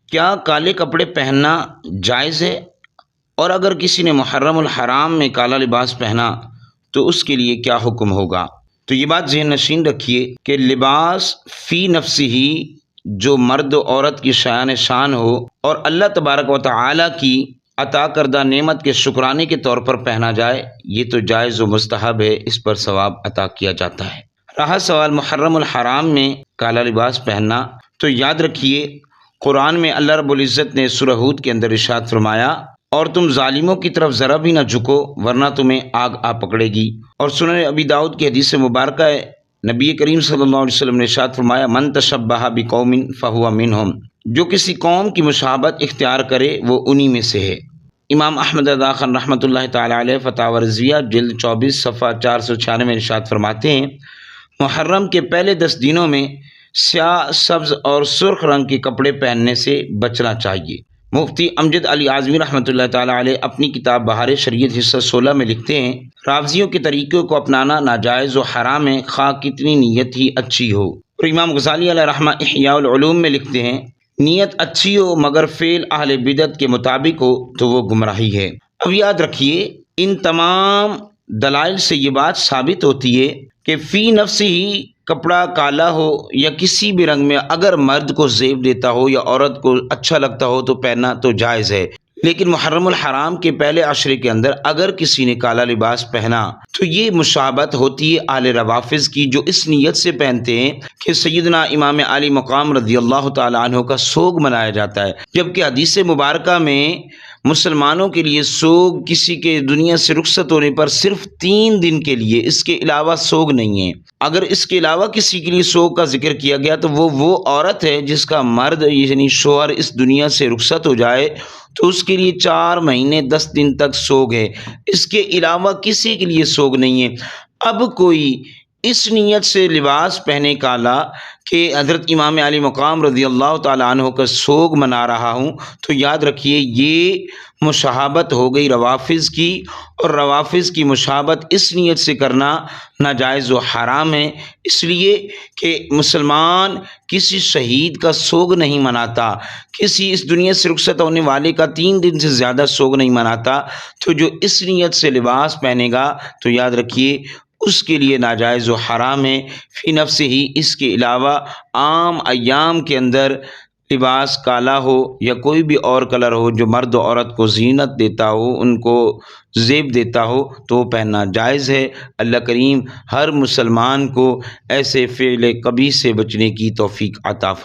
کیا کالے کپڑے پہننا جائز ہے؟ اور اگر کسی نے محرم الحرام میں کالا لباس پہنا تو اس کے لیے کیا حکم ہوگا؟ تو یہ بات ذہن نشین رکھیے کہ لباس فی نفسی ہی جو مرد و عورت کی شایان شان ہو اور اللہ تبارک و تعالی کی عطا کردہ نعمت کے شکرانے کے طور پر پہنا جائے، یہ تو جائز و مستحب ہے، اس پر ثواب عطا کیا جاتا ہے۔ رہا سوال محرم الحرام میں کالا لباس پہننا، تو یاد رکھیے قرآن میں اللہ رب العزت نے سورہ ہود کے اندر ارشاد فرمایا، اور تم ظالموں کی طرف ذرا بھی نہ جھکو ورنہ تمہیں آگ آ پکڑے گی۔ اور سنن ابی داؤد کی حدیث مبارکہ ہے، نبی کریم صلی اللہ علیہ وسلم نے ارشاد فرمایا، من تشبہ بقوم فہو منہم، جو کسی قوم کی مشابہت اختیار کرے وہ انہی میں سے ہے۔ امام احمد رضا خان رحمۃ اللہ تعالی علیہ فتاوی رضویہ جلد 24 صفحہ 496 میں ارشاد فرماتے ہیں، محرم کے پہلے 10 دنوں میں سیاہ، سبز اور سرخ رنگ کے کپڑے پہننے سے بچنا چاہیے۔ مفتی امجد علی اعظمی رحمۃ اللہ تعالی علیہ اپنی کتاب بہار شریعت حصہ 16 میں لکھتے ہیں، راوزیوں کے طریقوں کو اپنانا ناجائز و حرام ہے، خواہ کتنی نیت ہی اچھی ہو۔ اور امام غزالی علیہ رحمہ احیاء العلوم میں لکھتے ہیں، نیت اچھی ہو مگر فعل اہل بدعت کے مطابق ہو تو وہ گمراہی ہے۔ اب یاد رکھیے ان تمام دلائل سے یہ بات ثابت ہوتی ہے کہ فی نفسی ہی کپڑا کالا ہو یا کسی بھی رنگ میں اگر مرد کو زیب دیتا ہو یا عورت کو اچھا لگتا ہو تو پہننا تو جائز ہے، لیکن محرم الحرام کے پہلے عشرے کے اندر اگر کسی نے کالا لباس پہنا تو یہ مشابہت ہوتی ہے اہل روافظ کی، جو اس نیت سے پہنتے ہیں کہ سیدنا امام علی مقام رضی اللہ تعالی عنہ کا سوگ منایا جاتا ہے، جبکہ حدیث مبارکہ میں مسلمانوں کے لیے سوگ کسی کے دنیا سے رخصت ہونے پر صرف 3 دن کے لیے، اس کے علاوہ سوگ نہیں ہے۔ اگر اس کے علاوہ کسی کے لیے سوگ کا ذکر کیا گیا تو وہ عورت ہے جس کا مرد یعنی شوہر اس دنیا سے رخصت ہو جائے تو اس کے لیے 4 مہینے 10 دن تک سوگ ہے، اس کے علاوہ کسی کے لیے سوگ نہیں ہے۔ اب کوئی اس نیت سے لباس پہنے کالا کہ حضرت امام علی مقام رضی اللہ تعالیٰ عنہ کا سوگ منا رہا ہوں، تو یاد رکھیے یہ مشابہت ہو گئی روافظ کی، اور روافظ کی مشابہت اس نیت سے کرنا ناجائز و حرام ہے، اس لیے کہ مسلمان کسی شہید کا سوگ نہیں مناتا، کسی اس دنیا سے رخصت ہونے والے کا 3 دن سے زیادہ سوگ نہیں مناتا، تو جو اس نیت سے لباس پہنے گا تو یاد رکھیے اس کے لیے ناجائز و حرام ہے فی نفس ہی۔ اس کے علاوہ عام ایام کے اندر لباس کالا ہو یا کوئی بھی اور کلر ہو جو مرد و عورت کو زینت دیتا ہو، ان کو زیب دیتا ہو تو وہ پہننا جائز ہے۔ اللہ کریم ہر مسلمان کو ایسے فعل قبیح سے بچنے کی توفیق عطا فرمائے۔